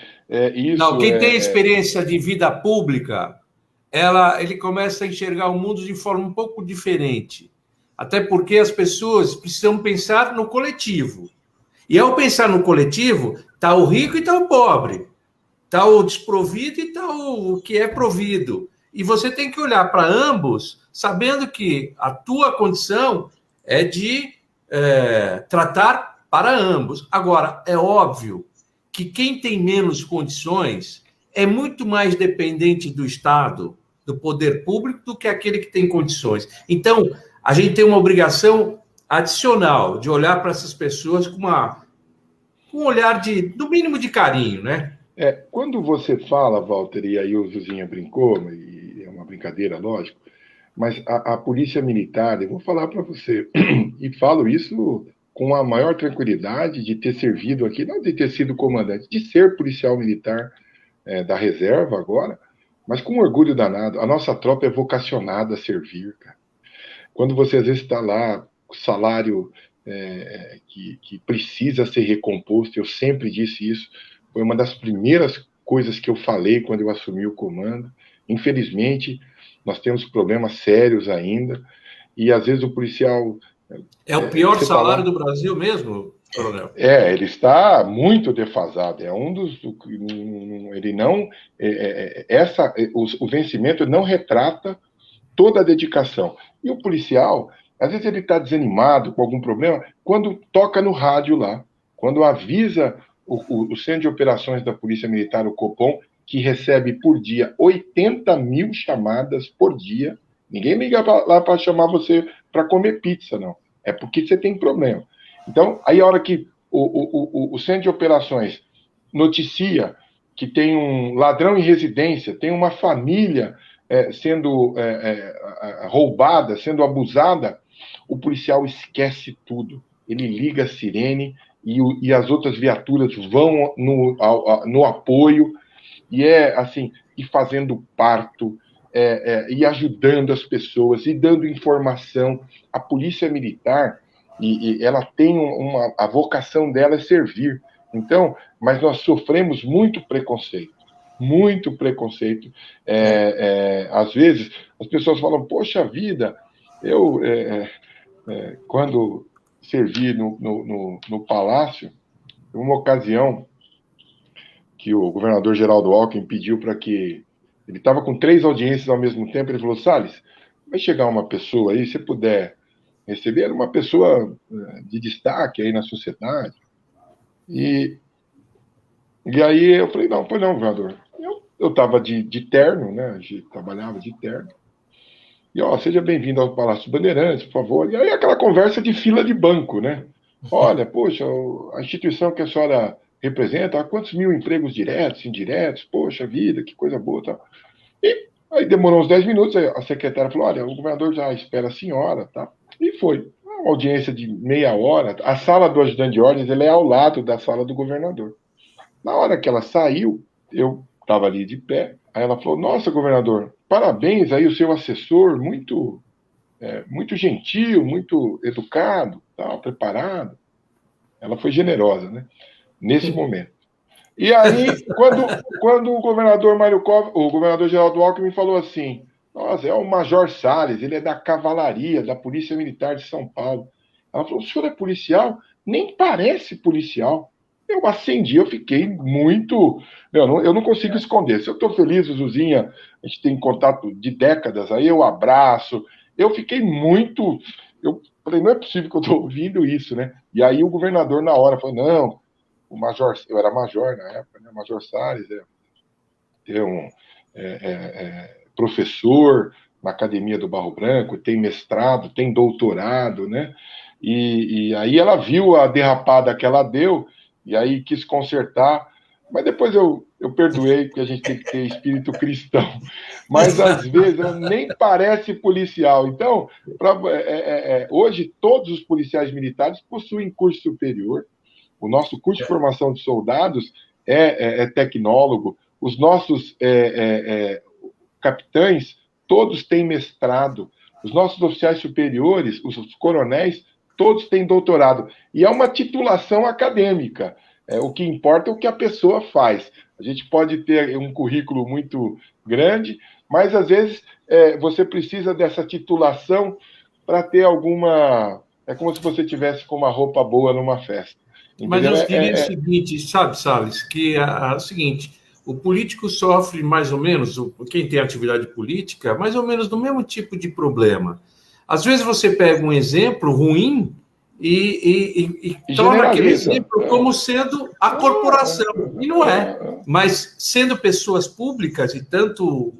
Quem tem experiência de vida pública, ele começa a enxergar o mundo de forma um pouco diferente. Até porque as pessoas precisam pensar no coletivo. E ao pensar no coletivo, está o rico e está o pobre. Está o desprovido e está o que é provido. E você tem que olhar para ambos, sabendo que a tua condição é de tratar para ambos. Agora, é óbvio que quem tem menos condições é muito mais dependente do Estado, do poder público, do que aquele que tem condições. Então, a gente tem uma obrigação adicional de olhar para essas pessoas com um olhar do mínimo de carinho, né? Quando você fala, Walter, e aí o Zuzinha brincou, e é uma brincadeira, lógico, mas a Polícia Militar, eu vou falar para você, e falo isso com a maior tranquilidade de ter servido aqui, não de ter sido comandante, de ser policial militar da reserva agora, mas com orgulho danado. A nossa tropa é vocacionada a servir, cara. Quando você às vezes está lá, o salário que precisa ser recomposto, eu sempre disse isso, foi uma das primeiras coisas que eu falei quando eu assumi o comando. Infelizmente, nós temos problemas sérios ainda, e às vezes o policial... É o pior salário do Brasil mesmo, Coronel? Ele está muito defasado. É um dos... Ele não... O vencimento não retrata toda a dedicação. E o policial, às vezes ele está desanimado com algum problema, quando toca no rádio lá, quando avisa o Centro de Operações da Polícia Militar, o Copom, que recebe por dia 80 mil chamadas por dia. Ninguém liga lá para chamar você para comer pizza, não. É porque você tem problema. Então, aí a hora que o Centro de Operações noticia que tem um ladrão em residência, tem uma família sendo roubada, sendo abusada, o policial esquece tudo. Ele liga a sirene e as outras viaturas vão no apoio. e é assim, e fazendo parto, e ajudando as pessoas, e dando informação. A polícia militar, e ela tem a vocação dela é servir. Então, mas nós sofremos muito preconceito. Muito preconceito. Às vezes, as pessoas falam, poxa vida, eu, quando servi no Palácio, uma ocasião que o governador Geraldo Alckmin pediu para que... Ele estava com 3 audiências ao mesmo tempo, ele falou, Salles, vai chegar uma pessoa aí, se puder receber, era uma pessoa de destaque aí na sociedade. E aí eu falei, não, pois não, governador. Eu estava de terno, né? A gente trabalhava de terno. E, seja bem-vindo ao Palácio Bandeirantes, por favor. E aí aquela conversa de fila de banco, né? Olha, poxa, a instituição que a senhora representa, há quantos mil empregos diretos, indiretos? Poxa vida, que coisa boa. Tá? E aí demorou uns 10 minutos, a secretária falou, olha, o governador já espera a senhora, tá? E foi. Uma audiência de meia hora. A sala do ajudante de ordens, ele é ao lado da sala do governador. Na hora que ela saiu, eu estava ali de pé, aí ela falou, nossa, governador, parabéns aí o seu assessor, muito gentil, muito educado, tal, preparado. Ela foi generosa, né? Nesse momento. E aí, quando o governador o governador Geraldo Alckmin falou assim, nossa, é o Major Salles, ele é da Cavalaria, da Polícia Militar de São Paulo. Ela falou, o senhor é policial? Nem parece policial. Eu acendi, eu fiquei muito... Eu não consigo esconder. Se eu estou feliz, Zuzinha, a gente tem contato de décadas, aí eu abraço. Eu fiquei muito... Eu falei, não é possível que eu estou ouvindo isso, né? E aí o governador, na hora, falou, não, o Major... Eu era major na época, né? Major Salles professor na Academia do Barro Branco, tem mestrado, tem doutorado, né? E aí ela viu a derrapada que ela deu, e aí quis consertar, mas depois eu perdoei, porque a gente tem que ter espírito cristão. Mas às vezes nem parece policial. Então, hoje todos os policiais militares possuem curso superior. O nosso curso de formação de soldados é tecnólogo. Os nossos capitães, todos têm mestrado. Os nossos oficiais superiores, os coronéis, todos têm doutorado. E é uma titulação acadêmica. O que importa é o que a pessoa faz. A gente pode ter um currículo muito grande, mas, às vezes, você precisa dessa titulação para ter alguma... É como se você tivesse com uma roupa boa numa festa. Entendeu? Mas eu diria o seguinte, sabe, Salles, que é o seguinte, o político sofre mais ou menos, quem tem atividade política, mais ou menos do mesmo tipo de problema. Às vezes você pega um exemplo ruim e torna aquele exemplo como sendo a corporação. E não é. Mas sendo pessoas públicas, e tanto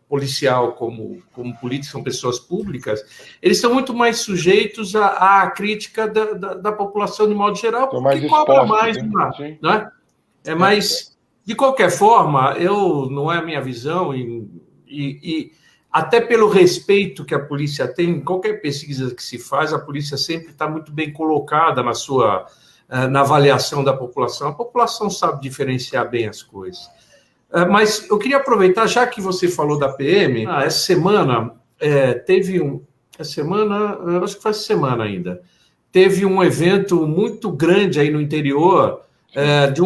policial como político são pessoas públicas, eles estão muito mais sujeitos à crítica da população de modo geral, porque cobra mais, né? Mas, de qualquer forma, não é a minha visão, e até pelo respeito que a polícia tem, em qualquer pesquisa que se faz, a polícia sempre está muito bem colocada na avaliação da população. A população sabe diferenciar bem as coisas. Mas eu queria aproveitar, já que você falou da PM, essa semana acho que foi essa semana ainda, teve um evento muito grande aí no interior, de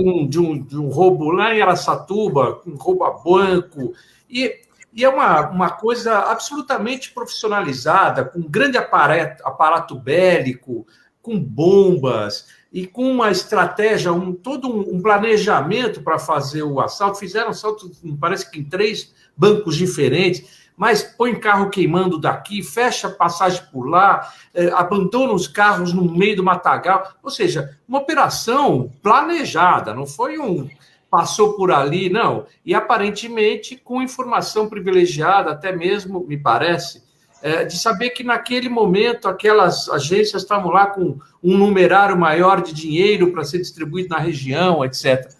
um roubo lá em Araçatuba, um roubo a banco, e é uma coisa absolutamente profissionalizada, com um grande aparato bélico, com bombas, e com uma estratégia, todo um planejamento para fazer o assalto. Fizeram assalto, parece que em 3 bancos diferentes, mas põe carro queimando daqui, fecha passagem por lá, abandona os carros no meio do matagal. Ou seja, uma operação planejada, não foi passou por ali, não. E aparentemente com informação privilegiada, até mesmo, me parece, de saber que naquele momento aquelas agências estavam lá com um numerário maior de dinheiro para ser distribuído na região, etc.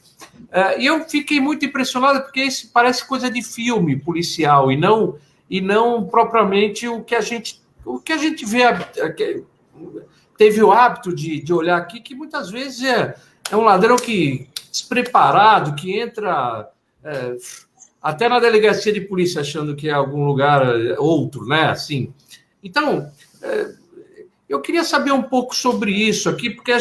E eu fiquei muito impressionado, porque isso parece coisa de filme policial, e não propriamente o que a gente vê, teve o hábito de olhar aqui, que muitas vezes é um ladrão despreparado, que entra até na delegacia de polícia achando que é algum lugar outro, né? Assim. Então, eu queria saber um pouco sobre isso aqui, porque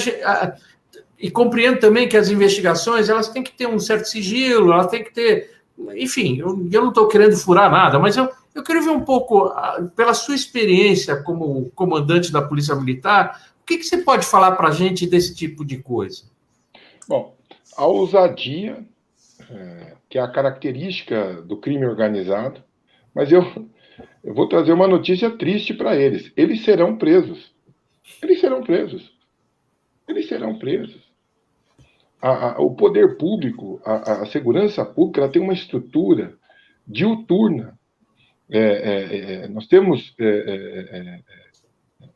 e compreendo também que as investigações elas têm que ter um certo sigilo, elas têm que ter... Enfim, eu não estou querendo furar nada, mas eu quero ver um pouco, pela sua experiência como comandante da Polícia Militar, o que você pode falar para a gente desse tipo de coisa? Bom, a ousadia, que é a característica do crime organizado, mas eu vou trazer uma notícia triste para eles. Eles serão presos. Eles serão presos. Eles serão presos. O poder público, a segurança pública, ela tem uma estrutura diuturna. Nós temos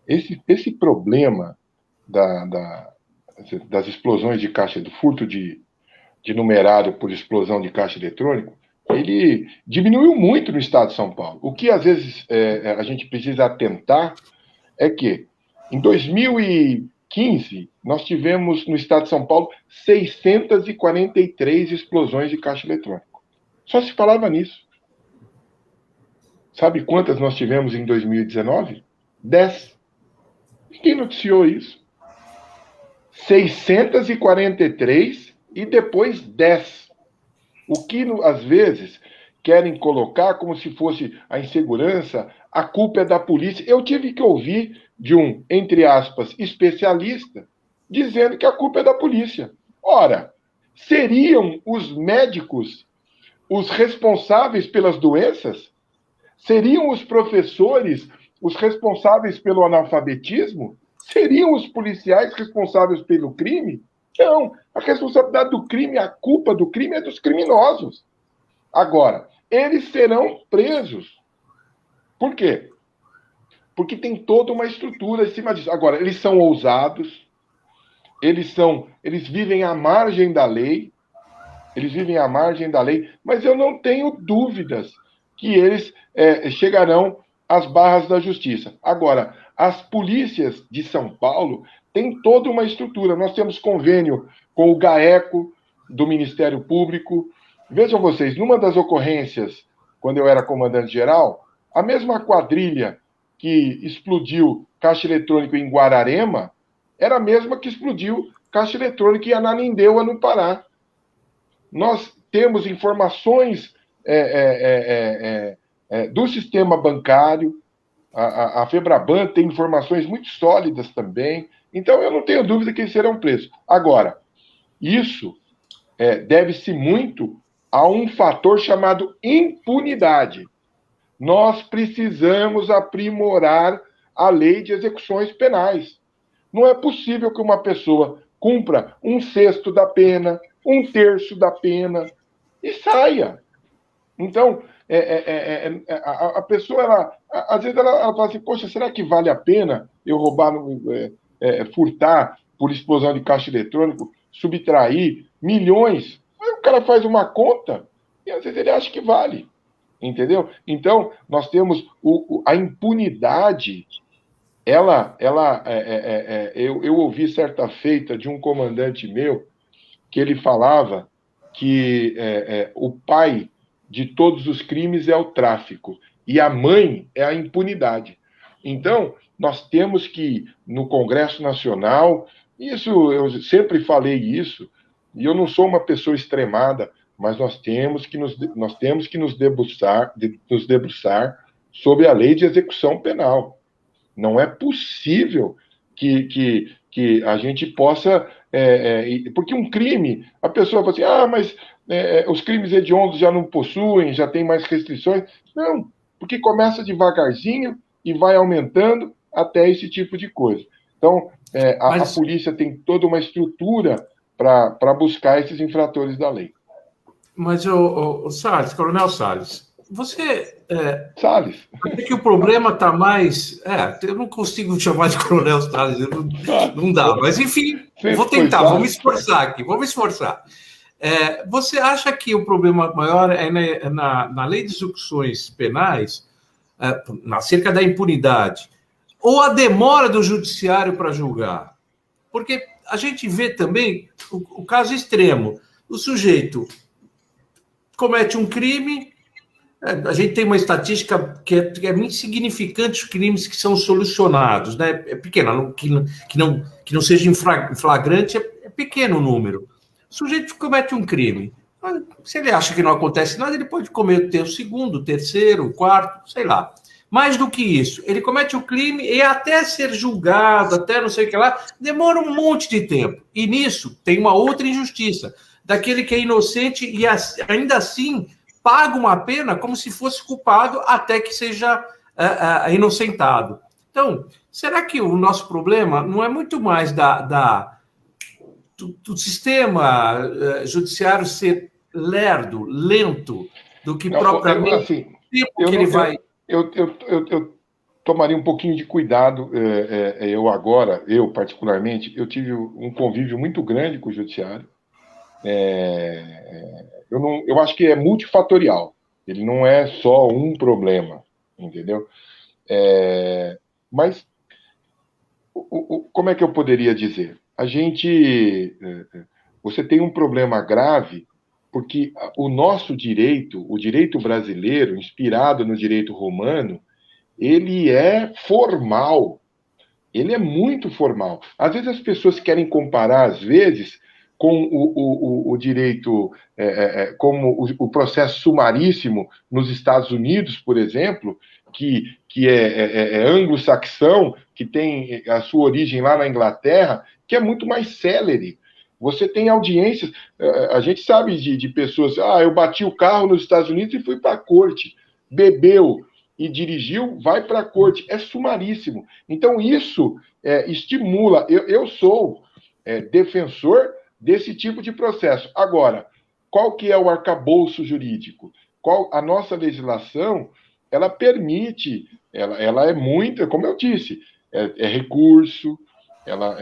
esse problema das explosões de caixa, do furto de numerário por explosão de caixa eletrônico, ele diminuiu muito no estado de São Paulo. O que, às vezes, a gente precisa atentar é que, em 2015, nós tivemos, no estado de São Paulo, 643 explosões de caixa eletrônico. Só se falava nisso. Sabe quantas nós tivemos em 2019? 10. Quem noticiou isso? 643 e depois 10. O que, às vezes, querem colocar como se fosse a insegurança, a culpa é da polícia. Eu tive que ouvir de um, entre aspas, especialista, dizendo que a culpa é da polícia. Ora, seriam os médicos os responsáveis pelas doenças? Seriam os professores os responsáveis pelo analfabetismo? Seriam os policiais responsáveis pelo crime? Não. A responsabilidade do crime, a culpa do crime é dos criminosos. Agora, eles serão presos. Por quê? Porque tem toda uma estrutura em cima disso. Agora, eles são ousados, eles vivem à margem da lei, mas eu não tenho dúvidas que eles chegarão às barras da justiça. Agora, as polícias de São Paulo têm toda uma estrutura. Nós temos convênio com o GAECO, do Ministério Público. Vejam vocês, numa das ocorrências, quando eu era comandante-geral, a mesma quadrilha que explodiu caixa eletrônico em Guararema era a mesma que explodiu caixa eletrônico em Ananindeua, no Pará. Nós temos informações do sistema bancário, a Febraban tem informações muito sólidas também, então eu não tenho dúvida que eles serão presos. Agora, isso deve-se muito a um fator chamado impunidade. Nós precisamos aprimorar a lei de execuções penais. Não é possível que uma pessoa cumpra 1/6 da pena, 1/3 da pena e saia. Então, a pessoa, às vezes, ela fala assim, poxa, será que vale a pena eu roubar, furtar por explosão de caixa eletrônico, subtrair milhões? Aí o cara faz uma conta e, às vezes, ele acha que vale. Entendeu? Então, nós temos a impunidade. Eu ouvi certa feita de um comandante meu que ele falava que o pai de todos os crimes é o tráfico e a mãe é a impunidade. Então, nós temos que, no Congresso Nacional, eu sempre falei isso, e eu não sou uma pessoa extremada, mas nós temos que nos debruçar sobre a lei de execução penal. Não é possível que a gente possa... porque um crime, a pessoa fala assim, mas os crimes hediondos já não possuem, já tem mais restrições. Não, porque começa devagarzinho e vai aumentando até esse tipo de coisa. Então, a polícia tem toda uma estrutura para buscar esses infratores da lei. Mas, o Salles, Coronel Salles, você... Salles. É que o problema está mais... eu não consigo chamar de Coronel Salles, não dá. Mas, enfim, vou tentar, vamos esforçar aqui, você acha que o problema maior é na lei de execuções penais, acerca da impunidade, ou a demora do judiciário para julgar? Porque a gente vê também o caso extremo, o sujeito comete um crime, a gente tem uma estatística que é muito insignificante, os crimes que são solucionados, né? É pequeno, que não seja em flagrante, é pequeno o número. O sujeito comete um crime. Se ele acha que não acontece nada, ele pode cometer o segundo, o terceiro, o quarto, sei lá. Mais do que isso, ele comete o crime e até ser julgado, até não sei o que lá, demora um monte de tempo. E nisso tem uma outra injustiça, daquele que é inocente e ainda assim paga uma pena como se fosse culpado até que seja inocentado. Então, será que o nosso problema não é muito mais do sistema judiciário ser lerdo, lento, do que propriamente assim, o tempo que ele vai... Eu tomaria um pouquinho de cuidado. Eu particularmente, eu tive um convívio muito grande com o judiciário. Eu acho que é multifatorial. Ele não é só um problema, entendeu? Mas como é que eu poderia dizer? Você tem um problema grave porque o nosso direito, o direito brasileiro, inspirado no direito romano, ele é formal. Ele é muito formal. Às vezes as pessoas querem comparar, às vezes, com o direito, como o processo sumaríssimo nos Estados Unidos, por exemplo, que é anglo-saxão, que tem a sua origem lá na Inglaterra, que é muito mais célere. Você tem audiências, a gente sabe de pessoas, eu bati o carro nos Estados Unidos e fui para a corte, bebeu e dirigiu, vai para a corte, é sumaríssimo. Então isso estimula, eu sou defensor desse tipo de processo. Agora, qual que é o arcabouço jurídico? A nossa legislação, ela permite, ela é muito, como eu disse, é recurso, ela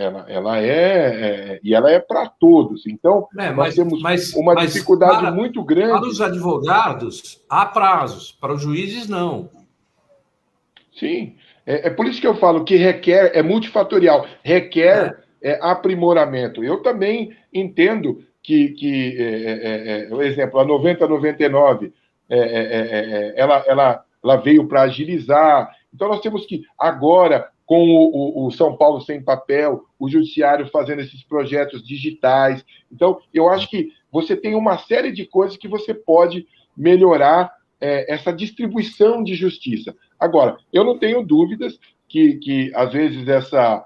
é para todos. Então, nós temos uma dificuldade muito grande. Para os advogados, há prazos, para os juízes, não. Sim, é por isso que eu falo que requer, é multifatorial, requer aprimoramento. Eu também entendo que por exemplo, a 9099, ela veio para agilizar. Então, nós temos que, agora, com o São Paulo Sem Papel, o judiciário fazendo esses projetos digitais. Então, eu acho que você tem uma série de coisas que você pode melhorar essa distribuição de justiça. Agora, eu não tenho dúvidas que às vezes, essa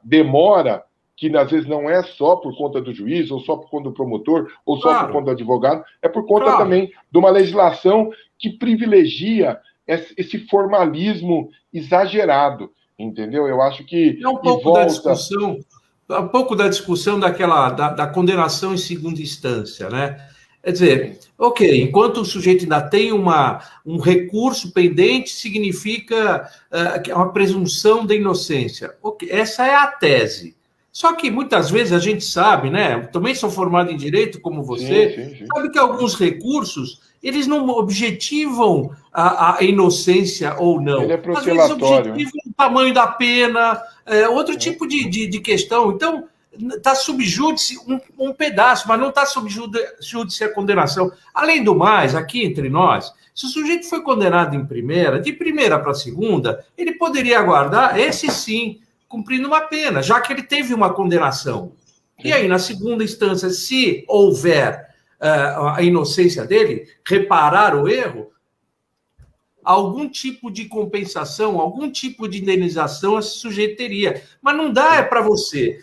demora, que às vezes não é só por conta do juiz, ou só por conta do promotor, ou só por conta do advogado, é por conta também de uma legislação que privilegia esse formalismo exagerado, entendeu? Eu acho que... É um pouco da discussão da condenação em segunda instância, né? Quer dizer, ok, enquanto o sujeito ainda tem um recurso pendente, significa que é uma presunção da inocência. Okay, essa é a tese. Só que muitas vezes a gente sabe, né? Também sou formado em direito, como você, sim. Sabe que alguns recursos, eles não objetivam a inocência ou não. Ele é protelatório. Às vezes objetivam o tamanho da pena, outro tipo de questão. Então, está subjúdice um pedaço, mas não está subjúdice a condenação. Além do mais, aqui entre nós, se o sujeito foi condenado de primeira para segunda, ele poderia aguardar, esse sim, cumprindo uma pena, já que ele teve uma condenação. E aí, na segunda instância, se houver a inocência dele, reparar o erro, algum tipo de compensação, algum tipo de indenização esse sujeito teria. Mas não dá para você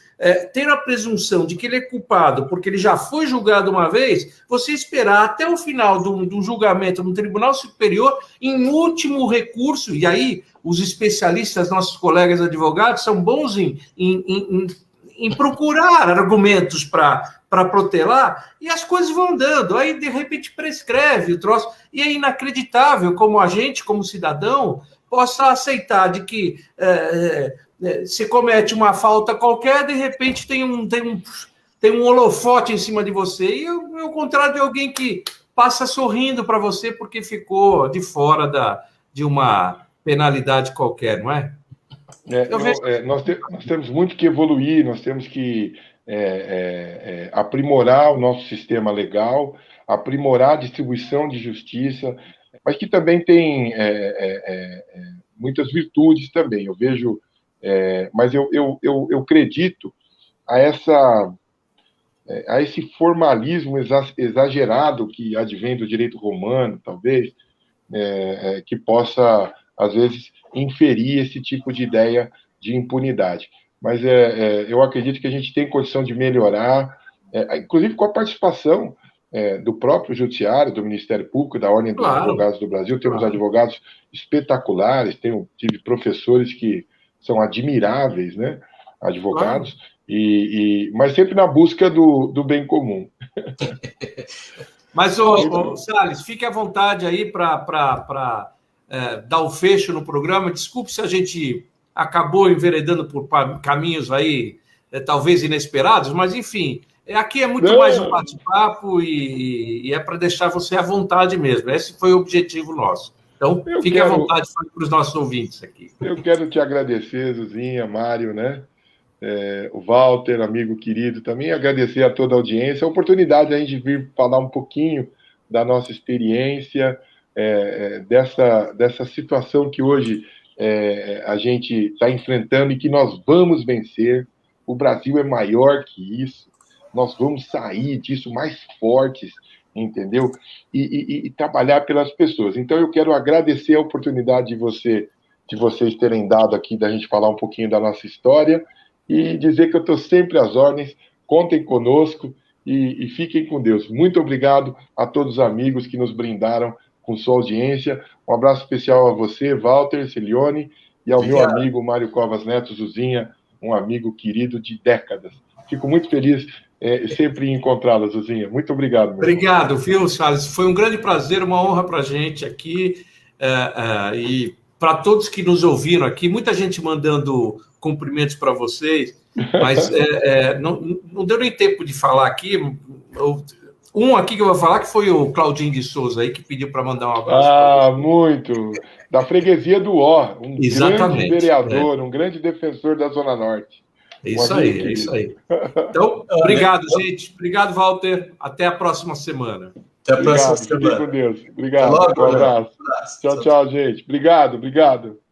ter a presunção de que ele é culpado porque ele já foi julgado uma vez, você esperar até o final do julgamento no Tribunal Superior em último recurso, e aí os especialistas, nossos colegas advogados, são bons em procurar argumentos para protelar, e as coisas vão andando. Aí, de repente, prescreve o troço. E é inacreditável como a gente, como cidadão, possa aceitar de que se comete uma falta qualquer, de repente tem um holofote em cima de você, e ao contrário de alguém que passa sorrindo para você porque ficou de fora de uma penalidade qualquer, não é? Nós temos muito que evoluir, nós temos que aprimorar o nosso sistema legal. aprimorar a distribuição de justiça, mas que também tem muitas virtudes também. Eu vejo, mas eu acredito a esse formalismo exagerado que advém do direito romano, talvez, que possa, às vezes, inferir esse tipo de ideia de impunidade. Mas eu acredito que a gente tem condição de melhorar, inclusive com a participação do próprio Judiciário, do Ministério Público, da Ordem dos Advogados do Brasil. Temos advogados espetaculares, tive professores que são admiráveis, né? Advogados, mas sempre na busca do bem comum. Mas, Salles, fique à vontade aí para dar o fecho no programa. Desculpe se a gente acabou enveredando por caminhos aí, talvez inesperados, mas, enfim, aqui é muito mais um bate-papo e é para deixar você à vontade mesmo. Esse foi o objetivo nosso. Então, fique à vontade para os nossos ouvintes aqui. Eu quero te agradecer, Zuzinha, Mário, né? O Walter, amigo querido, também agradecer a toda a audiência, a oportunidade de a gente vir falar um pouquinho da nossa experiência, dessa situação que hoje a gente está enfrentando e que nós vamos vencer. O Brasil é maior que isso, nós vamos sair disso mais fortes, entendeu? E trabalhar pelas pessoas. Então, eu quero agradecer a oportunidade de vocês terem dado aqui, da gente falar um pouquinho da nossa história, e dizer que eu estou sempre às ordens, contem conosco e fiquem com Deus. Muito obrigado a todos os amigos que nos brindaram com sua audiência. Um abraço especial a você, Walter, Celione, e ao meu amigo Mário Covas Neto, Zuzinha, um amigo querido de décadas. Fico muito feliz sempre em encontrá-la, Zuzinha. Muito obrigado. Obrigado, viu, Salles? Foi um grande prazer, uma honra para a gente aqui, e para todos que nos ouviram aqui, muita gente mandando cumprimentos para vocês, mas não deu nem tempo de falar aqui. Um aqui que eu vou falar que foi o Claudinho de Souza aí, que pediu para mandar um abraço. Muito! Da freguesia do Ó, grande vereador, um grande defensor da Zona Norte. Isso aí. Então, obrigado, gente. Obrigado, Walter. Até a próxima semana. Até a próxima semana. Fique com Deus. Obrigado. Um abraço. Tchau, gente. Obrigado.